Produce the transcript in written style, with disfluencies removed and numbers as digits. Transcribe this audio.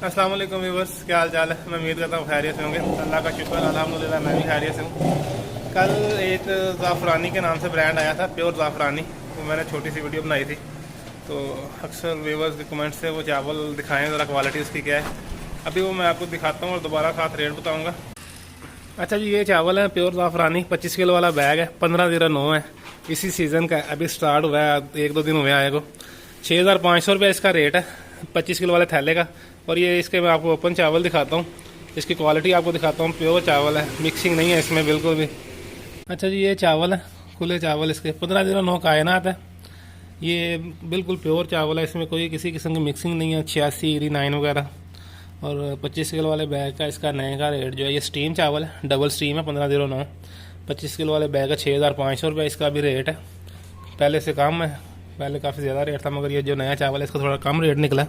अस्सलाम वालेकुम व्यूअर्स, क्या हाल चाल है। मैं उम्मीद करता हूँ खैरियत से होंगे। अल्लाह का शुक्र, अल्हम्दुलिल्लाह मैं भी खैरियत से हूँ। कल एक ज़ाफ़रानी के नाम से ब्रांड आया था, प्योर ज़ाफ़रानी। तो मैंने छोटी सी वीडियो बनाई थी, तो अक्सर व्यूअर्स के कमेंट से वो चावल दिखाएं ज़रा क्वालिटी उसकी क्या है। अभी वो मैं आपको दिखाता हूँ और दोबारा साथ रेट बताऊँगा। अच्छा जी, ये चावल है प्योर ज़ाफ़रानी, 25 किलो वाला बैग है, 1509 है। इसी सीज़न का अभी स्टार्ट हुआ है, 1-2 दिन हुए आए को। 6500 रुपये इसका रेट है 25 किलो वाले थैले का। और ये इसके मैं आपको ओपन चावल दिखाता हूँ, इसकी क्वालिटी आपको दिखाता हूँ। प्योर चावल है, मिक्सिंग नहीं है इसमें बिल्कुल भी। अच्छा जी, ये चावल है, खुले चावल इसके 1509 कायनात है। ये बिल्कुल प्योर चावल है, इसमें कोई किसी किस्म की मिक्सिंग नहीं है, 86 89 वगैरह। और 25 किलो वाले बैग का इसका नए का रेट जो है, ये स्टीम चावल है, डबल स्टीम है, 1509। 25 किलो वाले बैग का 6500 रुपये इसका भी रेट है। पहले से कम है, पहले काफ़ी ज़्यादा रेट था, मगर ये जो नया चावल है इसका थोड़ा कम रेट निकला।